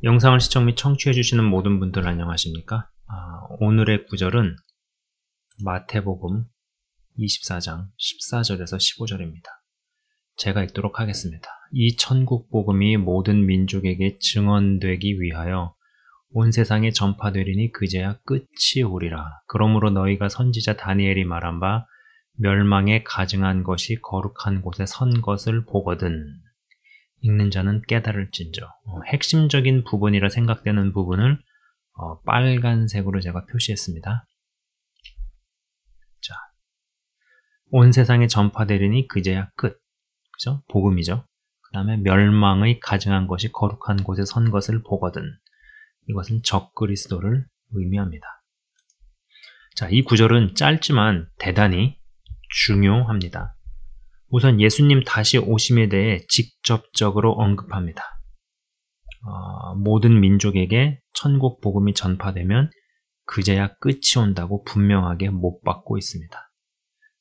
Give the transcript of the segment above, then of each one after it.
영상을 시청 및 청취해주시는 모든 분들 안녕하십니까? 오늘의 구절은 마태복음 24장 14절에서 15절입니다. 제가 읽도록 하겠습니다. 이 천국 복음이 모든 민족에게 증언되기 위하여 온 세상에 전파되리니 그제야 끝이 오리라. 그러므로 너희가 선지자 다니엘이 말한 바 멸망에 가증한 것이 거룩한 곳에 선 것을 보거든. 읽는 자는 깨달을진저. 핵심적인 부분이라 생각되는 부분을 빨간색으로 제가 표시했습니다. 자, 온 세상에 전파되리니 그제야 끝. 그죠? 복음이죠. 그 다음에 멸망의 가증한 것이 거룩한 곳에 선 것을 보거든. 이것은 적그리스도를 의미합니다. 자, 이 구절은 짧지만 대단히 중요합니다. 우선 예수님 다시 오심에 대해 직접적으로 언급합니다. 모든 민족에게 천국 복음이 전파되면 그제야 끝이 온다고 분명하게 못 박고 있습니다.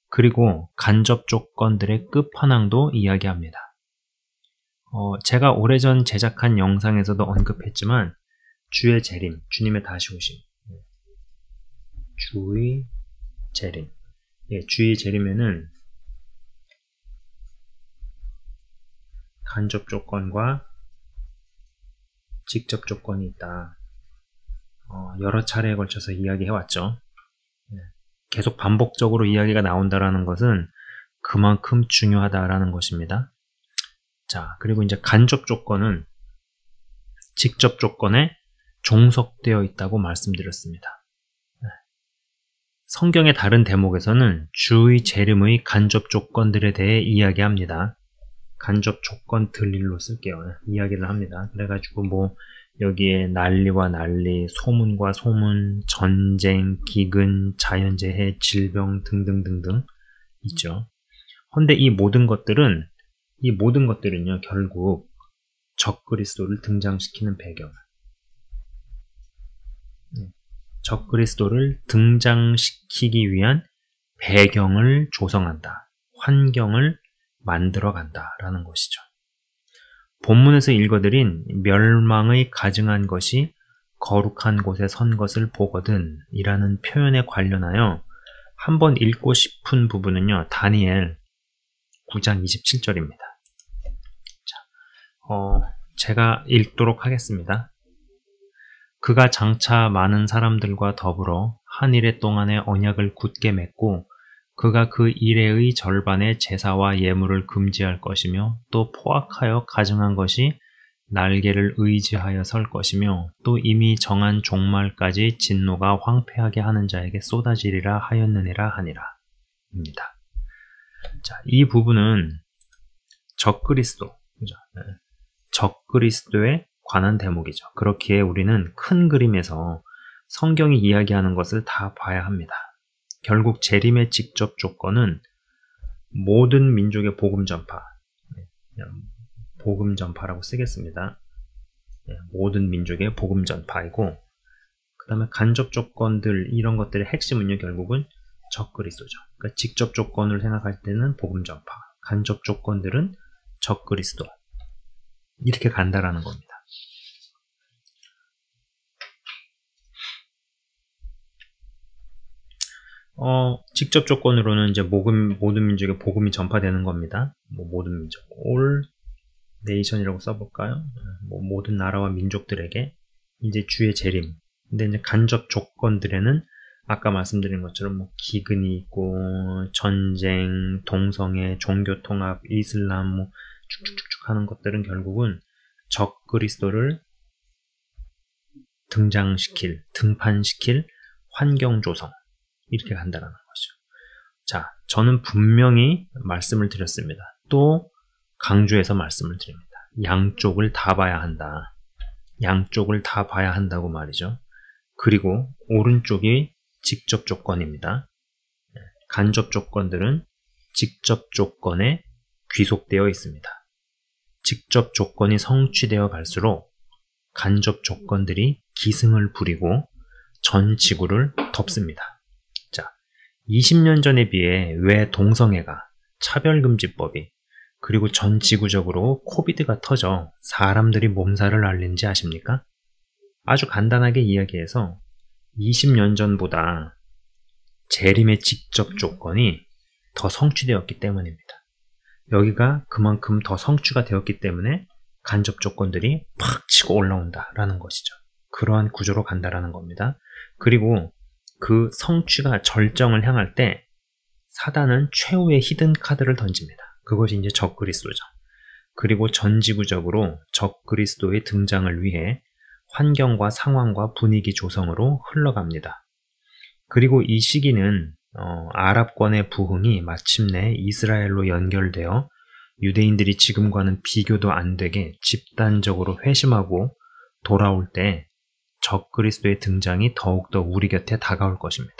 그리고 간접 조건들의 끝판왕도 이야기합니다. 제가 오래전 제작한 영상에서도 언급했지만 주의 재림, 주님의 다시 오심, 주의 재림, 주의 재림에는 간접 조건과 직접 조건이 있다. 여러 차례에 걸쳐서 이야기해왔죠. 계속 반복적으로 이야기가 나온다라는 것은 그만큼 중요하다라는 것입니다. 자, 그리고 이제 간접 조건은 직접 조건에 종속되어 있다고 말씀드렸습니다. 성경의 다른 대목에서는 주의 재림의 간접 조건들에 대해 이야기합니다. 간접 조건들로 쓸게요. 이야기를 합니다. 그래가지고 여기에 난리와 난리, 소문과 소문, 전쟁, 기근, 자연재해, 질병 등등등등 있죠. 그런데 이 모든 것들은요, 결국 적그리스도를 등장시키는 배경. 적그리스도를 등장시키기 위한 배경을 조성한다. 환경을 만들어 간다라는 것이죠. 본문에서 읽어드린 멸망의 가증한 것이 거룩한 곳에 선 것을 보거든 이라는 표현에 관련하여 한번 읽고 싶은 부분은요, 다니엘 9장 27절입니다. 제가 읽도록 하겠습니다. 그가 장차 많은 사람들과 더불어 한 일해 동안의 언약을 굳게 맺고 그가 그 일해의 절반의 제사와 예물을 금지할 것이며 또 포악하여 가증한 것이 날개를 의지하여 설 것이며 또 이미 정한 종말까지 진노가 황폐하게 하는 자에게 쏟아지리라 하였느니라 하니라 입니다. 자, 이 부분은 적그리스도, 그죠? 적그리스도에 관한 대목이죠. 그렇기에 우리는 큰 그림에서 성경이 이야기하는 것을 다 봐야 합니다. 결국 재림의 직접 조건은 모든 민족의 복음 전파, 복음 전파라고 쓰겠습니다. 모든 민족의 복음 전파이고, 그 다음에 간접 조건들, 이런 것들의 핵심은요, 결국은 적그리스도죠. 그러니까 직접 조건을 생각할 때는 복음 전파, 간접 조건들은 적그리스도, 이렇게 간다라는 겁니다. 직접 조건으로는 이제 모든 민족의 복음이 전파되는 겁니다. 모든 민족, all nation이라고 써볼까요? 모든 나라와 민족들에게 이제 주의 재림. 근데 이제 간접 조건들에는 아까 말씀드린 것처럼 기근이 있고, 전쟁, 동성애, 종교 통합, 이슬람, 쭉쭉쭉 하는 것들은 결국은 적그리스도를 등판시킬 환경 조성. 이렇게 간다라는 거죠. 자, 저는 분명히 말씀을 드렸습니다. 또 강조해서 말씀을 드립니다. 양쪽을 다 봐야 한다. 양쪽을 다 봐야 한다고 말이죠. 그리고 오른쪽이 직접 조건입니다. 간접 조건들은 직접 조건에 귀속되어 있습니다. 직접 조건이 성취되어 갈수록 간접 조건들이 기승을 부리고 전 지구를 덮습니다. 20년 전에 비해 왜 동성애가, 차별금지법이, 그리고 전 지구적으로 코비드가 터져 사람들이 몸살을 앓는지 아십니까? 아주 간단하게 이야기해서 20년 전보다 재림의 직접 조건이 더 성취되었기 때문입니다. 여기가 그만큼 더 성취가 되었기 때문에 간접 조건들이 팍 치고 올라온다라는 것이죠. 그러한 구조로 간다라는 겁니다. 그리고 그 성취가 절정을 향할 때 사단은 최후의 히든 카드를 던집니다. 그것이 이제 적그리스도죠. 그리고 전지구적으로 적그리스도의 등장을 위해 환경과 상황과 분위기 조성으로 흘러갑니다. 그리고 이 시기는 아랍권의 부흥이 마침내 이스라엘로 연결되어 유대인들이 지금과는 비교도 안 되게 집단적으로 회심하고 돌아올 때 적그리스도의 등장이 더욱더 우리 곁에 다가올 것입니다.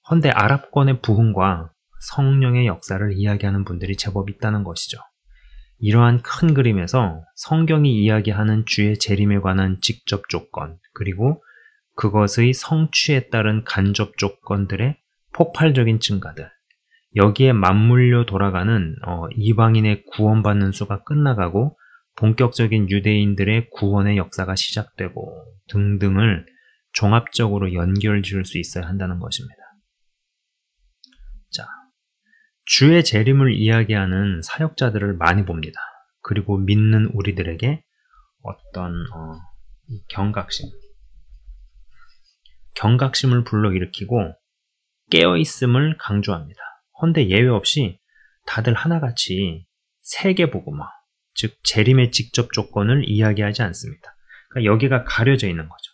헌데 아랍권의 부흥과 성령의 역사를 이야기하는 분들이 제법 있다는 것이죠. 이러한 큰 그림에서 성경이 이야기하는 주의 재림에 관한 직접 조건, 그리고 그것의 성취에 따른 간접 조건들의 폭발적인 증가들, 여기에 맞물려 돌아가는 이방인의 구원받는 수가 끝나가고 본격적인 유대인들의 구원의 역사가 시작되고 등등을 종합적으로 연결 지을 수 있어야 한다는 것입니다. 자, 주의 재림을 이야기하는 사역자들을 많이 봅니다. 그리고 믿는 우리들에게 어떤 경각심을 불러일으키고 깨어있음을 강조합니다. 헌데 예외 없이 다들 하나같이 세계복음화, 즉 재림의 직접 조건을 이야기하지 않습니다. 그러니까 여기가 가려져 있는 거죠.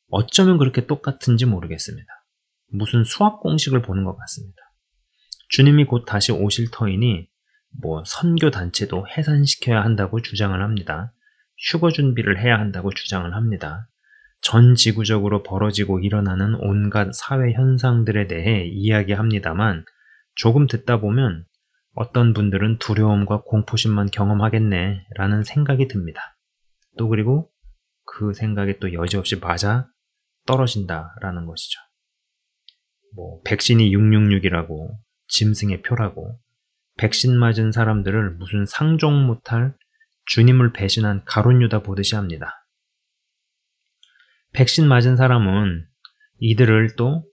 어쩌면 그렇게 똑같은지 모르겠습니다. 무슨 수학 공식을 보는 것 같습니다. 주님이 곧 다시 오실 터이니 선교단체도 해산시켜야 한다고 주장을 합니다. 휴거 준비를 해야 한다고 주장을 합니다. 전 지구적으로 벌어지고 일어나는 온갖 사회 현상들에 대해 이야기합니다만 조금 듣다 보면 어떤 분들은 두려움과 공포심만 경험하겠네 라는 생각이 듭니다. 또 그리고 그 생각에 또 여지없이 맞아 떨어진다라는 것이죠. 백신이 666이라고 짐승의 표라고 백신 맞은 사람들을 무슨 상종 못할 주님을 배신한 가룟 유다 보듯이 합니다. 백신 맞은 사람은 이들을 또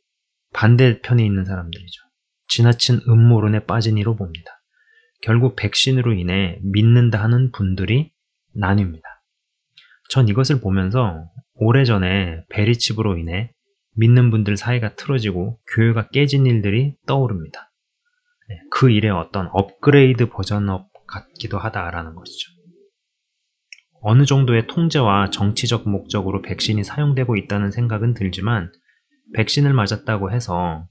반대편에 있는 사람들이죠. 지나친 음모론에 빠진 이로 봅니다. 결국 백신으로 인해 믿는다 하는 분들이 나뉩니다. 전 이것을 보면서 오래전에 베리칩으로 인해 믿는 분들 사이가 틀어지고 교회가 깨진 일들이 떠오릅니다. 그 일의 어떤 업그레이드 버전업 같기도 하다라는 것이죠. 어느 정도의 통제와 정치적 목적으로 백신이 사용되고 있다는 생각은 들지만 백신을 맞았다고 해서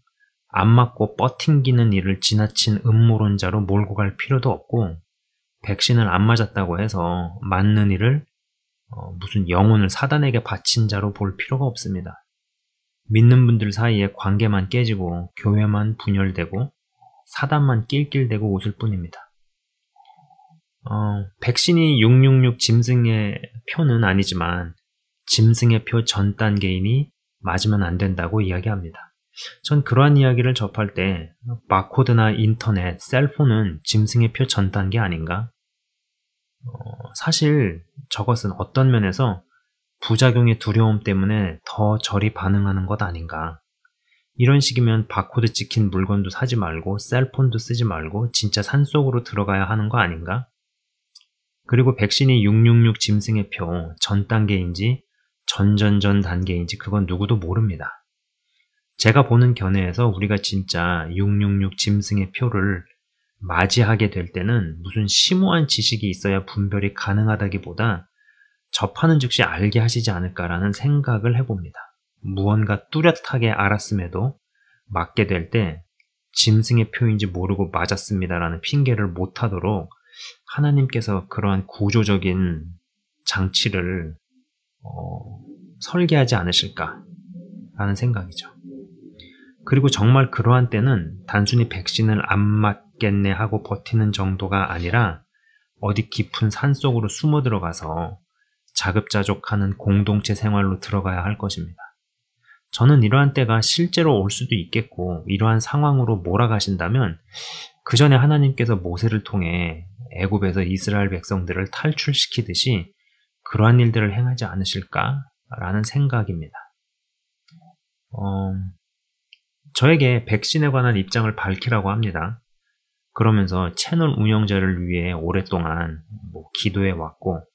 안 맞고 뻗팅기는 일을 지나친 음모론자로 몰고 갈 필요도 없고 백신을 안 맞았다고 해서 맞는 일을 무슨 영혼을 사단에게 바친 자로 볼 필요가 없습니다. 믿는 분들 사이에 관계만 깨지고 교회만 분열되고 사단만 낄낄대고 오실 뿐입니다. 백신이 666 짐승의 표는 아니지만 짐승의 표 전 단계이니 맞으면 안 된다고 이야기합니다. 전 그러한 이야기를 접할 때 바코드나 인터넷, 셀폰은 짐승의 표 전 단계 아닌가? 사실 저것은 어떤 면에서 부작용의 두려움 때문에 더 저리 반응하는 것 아닌가? 이런 식이면 바코드 찍힌 물건도 사지 말고 셀폰도 쓰지 말고 진짜 산속으로 들어가야 하는 거 아닌가? 그리고 백신이 666 짐승의 표 전 단계인지 전전전 단계인지 그건 누구도 모릅니다. 제가 보는 견해에서 우리가 진짜 666 짐승의 표를 맞이하게 될 때는 무슨 심오한 지식이 있어야 분별이 가능하다기보다 접하는 즉시 알게 하시지 않을까라는 생각을 해봅니다. 무언가 뚜렷하게 알았음에도 맞게 될 때 짐승의 표인지 모르고 맞았습니다라는 핑계를 못하도록 하나님께서 그러한 구조적인 장치를 설계하지 않으실까라는 생각이죠. 그리고 정말 그러한 때는 단순히 백신을 안 맞겠네 하고 버티는 정도가 아니라 어디 깊은 산속으로 숨어 들어가서 자급자족하는 공동체 생활로 들어가야 할 것입니다. 저는 이러한 때가 실제로 올 수도 있겠고 이러한 상황으로 몰아가신다면 그 전에 하나님께서 모세를 통해 애굽에서 이스라엘 백성들을 탈출시키듯이 그러한 일들을 행하지 않으실까라는 생각입니다. 저에게 백신에 관한 입장을 밝히라고 합니다. 그러면서 채널 운영자를 위해 오랫동안 기도해 왔고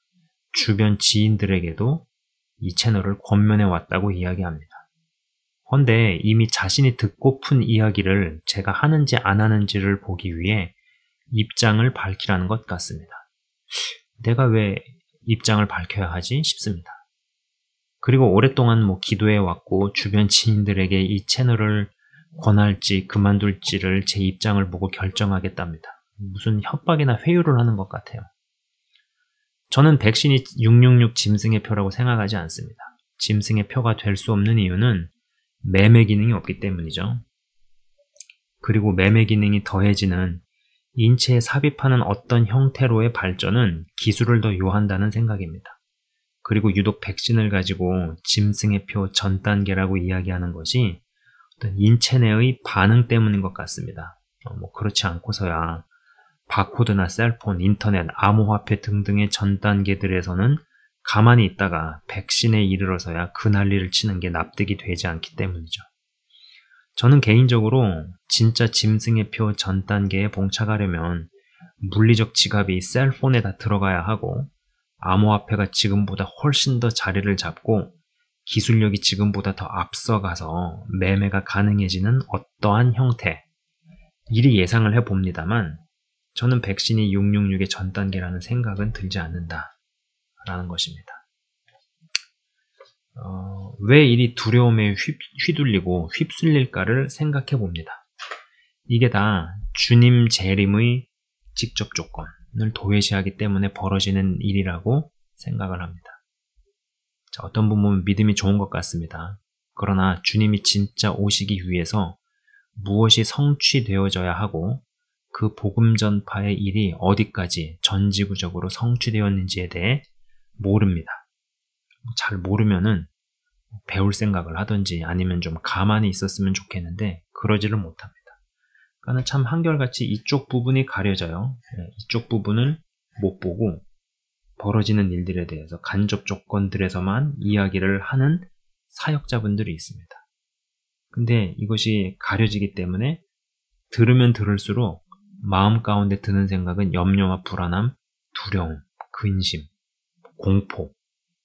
주변 지인들에게도 이 채널을 권면해 왔다고 이야기합니다. 헌데 이미 자신이 듣고픈 이야기를 제가 하는지 안 하는지를 보기 위해 입장을 밝히라는 것 같습니다. 내가 왜 입장을 밝혀야 하지 싶습니다. 그리고 오랫동안 기도해 왔고 주변 지인들에게 이 채널을 권할지 그만둘지를 제 입장을 보고 결정하겠답니다. 무슨 협박이나 회유를 하는 것 같아요. 저는 백신이 666 짐승의 표라고 생각하지 않습니다. 짐승의 표가 될 수 없는 이유는 매매 기능이 없기 때문이죠. 그리고 매매 기능이 더해지는 인체에 삽입하는 어떤 형태로의 발전은 기술을 더 요한다는 생각입니다. 그리고 유독 백신을 가지고 짐승의 표 전 단계라고 이야기하는 것이 어떤 인체 내의 반응 때문인 것 같습니다. 그렇지 않고서야 바코드나 셀폰, 인터넷, 암호화폐 등등의 전 단계들에서는 가만히 있다가 백신에 이르러서야 그 난리를 치는 게 납득이 되지 않기 때문이죠. 저는 개인적으로 진짜 짐승의 표 전 단계에 봉착하려면 물리적 지갑이 셀폰에 다 들어가야 하고 암호화폐가 지금보다 훨씬 더 자리를 잡고 기술력이 지금보다 더 앞서가서 매매가 가능해지는 어떠한 형태, 이리 예상을 해봅니다만 저는 백신이 666의 전 단계라는 생각은 들지 않는다라는 것입니다. 왜 이리 두려움에 휘둘리고 휩쓸릴까를 생각해 봅니다. 이게 다 주님 재림의 직접 조건을 도외시하기 때문에 벌어지는 일이라고 생각을 합니다. 자, 어떤 분 보면 믿음이 좋은 것 같습니다. 그러나 주님이 진짜 오시기 위해서 무엇이 성취되어져야 하고 그 복음 전파의 일이 어디까지 전지구적으로 성취되었는지에 대해 모릅니다. 잘 모르면은 배울 생각을 하든지 아니면 좀 가만히 있었으면 좋겠는데 그러지를 못합니다. 그러니까 참 한결같이 이쪽 부분이 가려져요. 이쪽 부분을 못 보고 벌어지는 일들에 대해서 간접 조건들에서만 이야기를 하는 사역자분들이 있습니다. 근데 이것이 가려지기 때문에 들으면 들을수록 마음 가운데 드는 생각은 염려와 불안함, 두려움, 근심, 공포,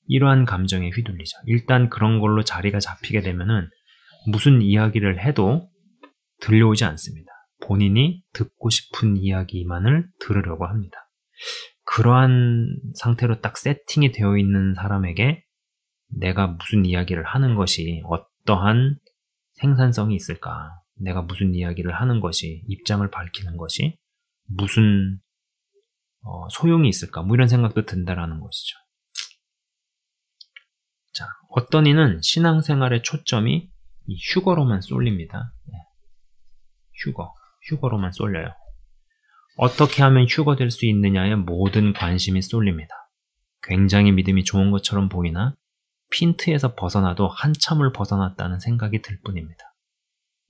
이러한 감정에 휘둘리죠. 일단 그런 걸로 자리가 잡히게 되면은 무슨 이야기를 해도 들려오지 않습니다. 본인이 듣고 싶은 이야기만을 들으려고 합니다. 그러한 상태로 딱 세팅이 되어 있는 사람에게 내가 무슨 이야기를 하는 것이 어떠한 생산성이 있을까? 내가 무슨 이야기를 하는 것이, 입장을 밝히는 것이 무슨 소용이 있을까? 이런 생각도 든다라는 것이죠. 자, 어떤 이는 신앙생활의 초점이 이 휴거로만 쏠립니다. 휴거로만 쏠려요. 어떻게 하면 휴거 될 수 있느냐에 모든 관심이 쏠립니다. 굉장히 믿음이 좋은 것처럼 보이나 핀트에서 벗어나도 한참을 벗어났다는 생각이 들 뿐입니다.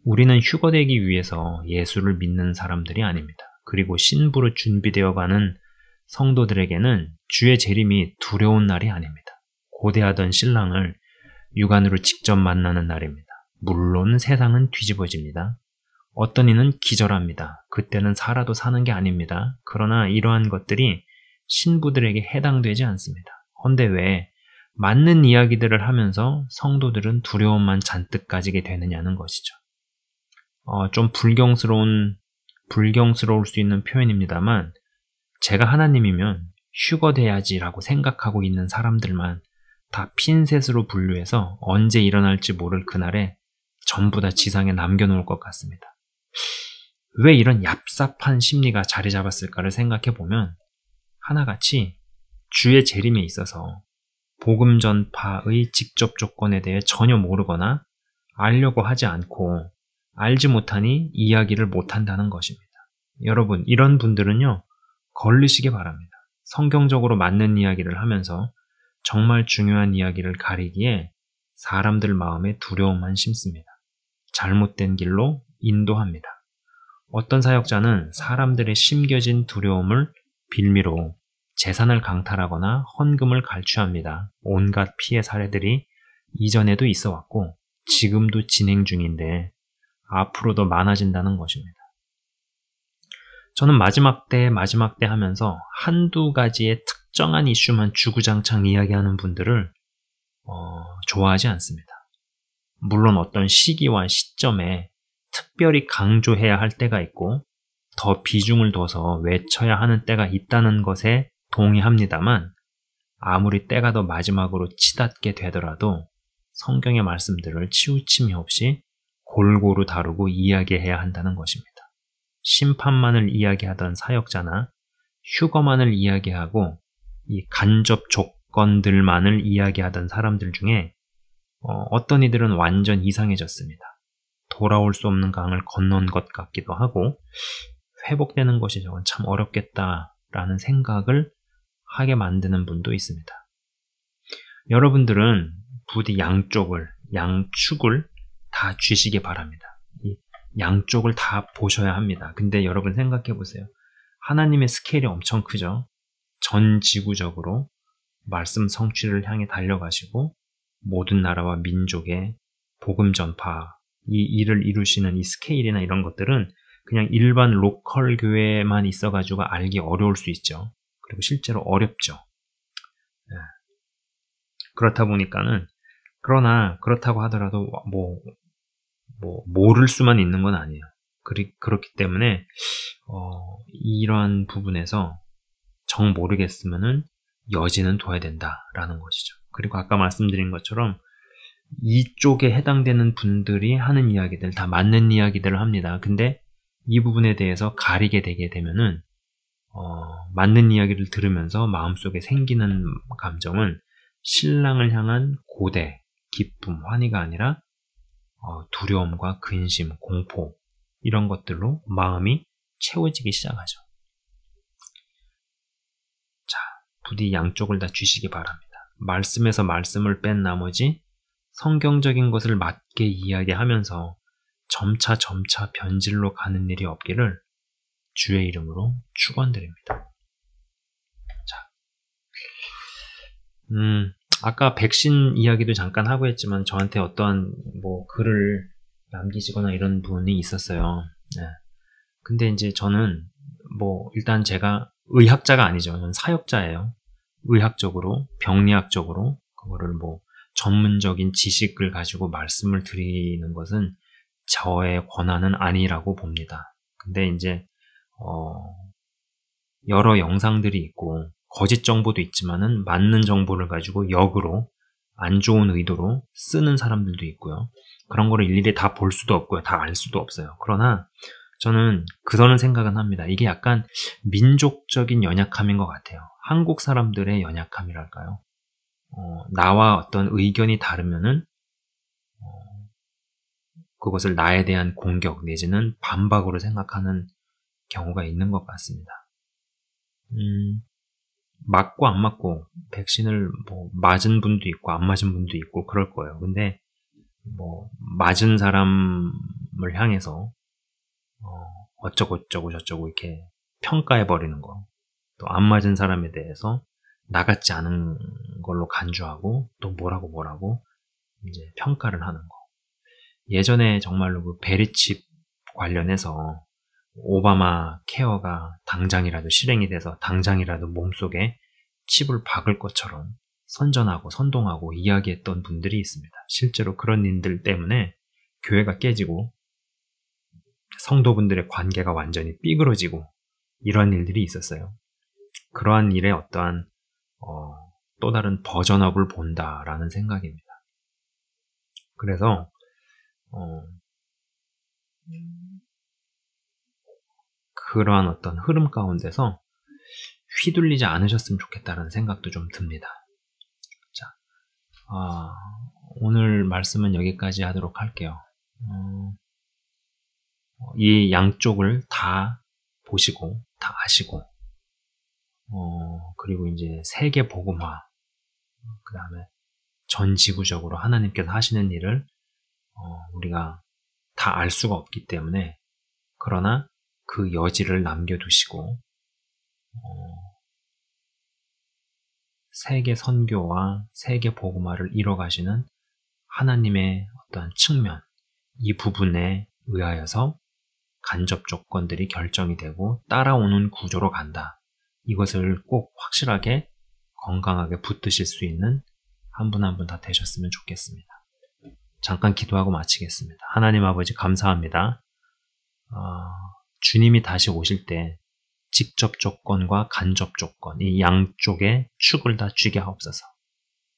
우리는 휴거되기 위해서 예수를 믿는 사람들이 아닙니다. 그리고 신부로 준비되어가는 성도들에게는 주의 재림이 두려운 날이 아닙니다. 고대하던 신랑을 육안으로 직접 만나는 날입니다. 물론 세상은 뒤집어집니다. 어떤 이는 기절합니다. 그때는 살아도 사는 게 아닙니다. 그러나 이러한 것들이 신부들에게 해당되지 않습니다. 헌데 왜 맞는 이야기들을 하면서 성도들은 두려움만 잔뜩 가지게 되느냐는 것이죠. 좀 불경스러울 수 있는 표현입니다만 제가 하나님이면 휴거돼야지라고 생각하고 있는 사람들만 다 핀셋으로 분류해서 언제 일어날지 모를 그날에 전부 다 지상에 남겨놓을 것 같습니다. 왜 이런 얍삽한 심리가 자리 잡았을까를 생각해 보면 하나같이 주의 재림에 있어서 복음 전파의 직접 조건에 대해 전혀 모르거나 알려고 하지 않고 알지 못하니 이야기를 못한다는 것입니다. 여러분, 이런 분들은요, 걸리시기 바랍니다. 성경적으로 맞는 이야기를 하면서 정말 중요한 이야기를 가리기에 사람들 마음에 두려움만 심습니다. 잘못된 길로 인도합니다. 어떤 사역자는 사람들의 심겨진 두려움을 빌미로 재산을 강탈하거나 헌금을 갈취합니다. 온갖 피해 사례들이 이전에도 있어 왔고 지금도 진행 중인데 앞으로도 많아진다는 것입니다. 저는 마지막 때 하면서 한두 가지의 특정한 이슈만 주구장창 이야기하는 분들을 좋아하지 않습니다. 물론 어떤 시기와 시점에 특별히 강조해야 할 때가 있고 더 비중을 둬서 외쳐야 하는 때가 있다는 것에 동의합니다만 아무리 때가 더 마지막으로 치닫게 되더라도 성경의 말씀들을 치우침이 없이 골고루 다루고 이야기해야 한다는 것입니다. 심판만을 이야기하던 사역자나 휴거만을 이야기하고 이 간접 조건들만을 이야기하던 사람들 중에 어떤 이들은 완전 이상해졌습니다. 돌아올 수 없는 강을 건넌 것 같기도 하고 회복되는 것이 저건 참 어렵겠다라는 생각을 하게 만드는 분도 있습니다. 여러분들은 부디 양축을 다 쥐시기 바랍니다. 이 양쪽을 다 보셔야 합니다. 근데 여러분 생각해 보세요. 하나님의 스케일이 엄청 크죠. 전 지구적으로 말씀 성취를 향해 달려가시고 모든 나라와 민족의 복음 전파 이 일을 이루시는 이 스케일이나 이런 것들은 그냥 일반 로컬 교회만 있어가지고 알기 어려울 수 있죠. 그리고 실제로 어렵죠. 그렇다 보니까는 그러나 그렇다고 하더라도 모를 수만 있는 건 아니에요. 그렇기 때문에 이런 부분에서 정 모르겠으면은 여지는 둬야 된다라는 것이죠. 그리고 아까 말씀드린 것처럼 이쪽에 해당되는 분들이 하는 이야기들 다 맞는 이야기들을 합니다. 근데 이 부분에 대해서 가리게 되게 되면은 맞는 이야기를 들으면서 마음속에 생기는 감정은 신랑을 향한 고대, 기쁨, 환희가 아니라 두려움과 근심, 공포 이런 것들로 마음이 채워지기 시작하죠. 자, 부디 양쪽을 다 쥐시기 바랍니다. 말씀에서 말씀을 뺀 나머지 성경적인 것을 맞게 이야기하면서 점차 변질로 가는 일이 없기를 주의 이름으로 축원드립니다. 자, 아까 백신 이야기도 잠깐 하고 했지만 저한테 어떠한 글을 남기시거나 이런 분이 있었어요. 네. 근데 이제 저는 일단 제가 의학자가 아니죠. 저는 사역자예요. 의학적으로, 병리학적으로 그거를 전문적인 지식을 가지고 말씀을 드리는 것은 저의 권한은 아니라고 봅니다. 근데 이제 여러 영상들이 있고 거짓 정보도 있지만은 맞는 정보를 가지고 역으로 안 좋은 의도로 쓰는 사람들도 있고요. 그런 거를 일일이 다 볼 수도 없고요. 다 알 수도 없어요. 그러나 저는 그런 생각은 합니다. 이게 약간 민족적인 연약함인 것 같아요. 한국 사람들의 연약함이랄까요. 나와 어떤 의견이 다르면은 그것을 나에 대한 공격 내지는 반박으로 생각하는 경우가 있는 것 같습니다. 맞고 안 맞고 백신을 맞은 분도 있고 안 맞은 분도 있고 그럴 거예요. 근데 맞은 사람을 향해서 어쩌고 저쩌고 이렇게 평가해 버리는 거, 또 안 맞은 사람에 대해서 나 같지 않은 걸로 간주하고 또 뭐라고 이제 평가를 하는 거. 예전에 정말로 그 베리칩 관련해서 오바마 케어가 당장이라도 실행이 돼서 당장이라도 몸속에 칩을 박을 것처럼 선전하고 선동하고 이야기했던 분들이 있습니다. 실제로 그런 일들 때문에 교회가 깨지고 성도분들의 관계가 완전히 삐그러지고 이러한 일들이 있었어요. 그러한 일에 어떠한 또 다른 버전업을 본다라는 생각입니다. 그래서 그러한 어떤 흐름 가운데서 휘둘리지 않으셨으면 좋겠다는 생각도 좀 듭니다. 자, 오늘 말씀은 여기까지 하도록 할게요. 이 양쪽을 다 보시고 다 아시고 그리고 이제 세계 복음화 그 다음에 전 지구적으로 하나님께서 하시는 일을 우리가 다 알 수가 없기 때문에 그러나 그 여지를 남겨두시고 세계 선교와 세계 복음화를 이뤄가시는 하나님의 어떠한 측면, 이 부분에 의하여서 간접 조건들이 결정이 되고 따라오는 구조로 간다. 이것을 꼭 확실하게 건강하게 붙드실 수 있는 한 분 한 분 다 되셨으면 좋겠습니다. 잠깐 기도하고 마치겠습니다. 하나님 아버지 감사합니다. 주님이 다시 오실 때 직접 조건과 간접 조건, 이 양쪽의 축을 다 쥐게 하옵소서.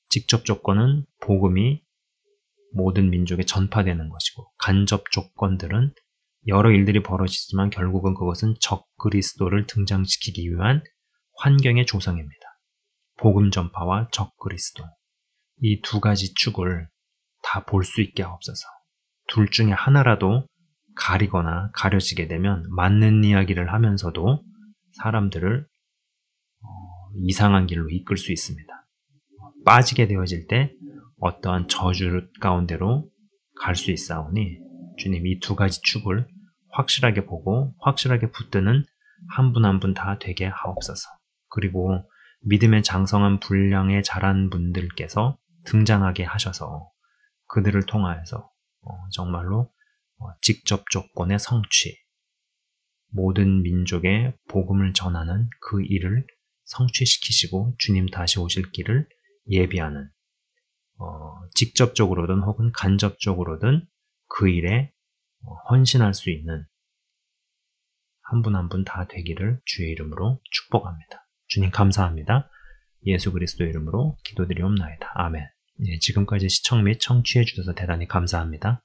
직접 조건은 복음이 모든 민족에 전파되는 것이고, 간접 조건들은 여러 일들이 벌어지지만 결국은 그것은 적그리스도를 등장시키기 위한 환경의 조성입니다. 복음 전파와 적그리스도, 이 두 가지 축을 다 볼 수 있게 하옵소서. 둘 중에 하나라도 가리거나 가려지게 되면 맞는 이야기를 하면서도 사람들을 이상한 길로 이끌 수 있습니다. 빠지게 되어질 때 어떠한 저주 가운데로 갈 수 있사오니 주님, 이 두 가지 축을 확실하게 보고 확실하게 붙드는 한 분 한 분 다 되게 하옵소서. 그리고 믿음의 장성한 분량에 자란 분들께서 등장하게 하셔서 그들을 통하여서 정말로 직접 조건의 성취, 모든 민족에 복음을 전하는 그 일을 성취시키시고 주님 다시 오실 길을 예비하는, 직접적으로든 혹은 간접적으로든 그 일에 헌신할 수 있는 한 분 한 분 다 되기를 주의 이름으로 축복합니다. 주님 감사합니다. 예수 그리스도 이름으로 기도드리옵나이다. 아멘. 지금까지 시청 및 청취해 주셔서 대단히 감사합니다.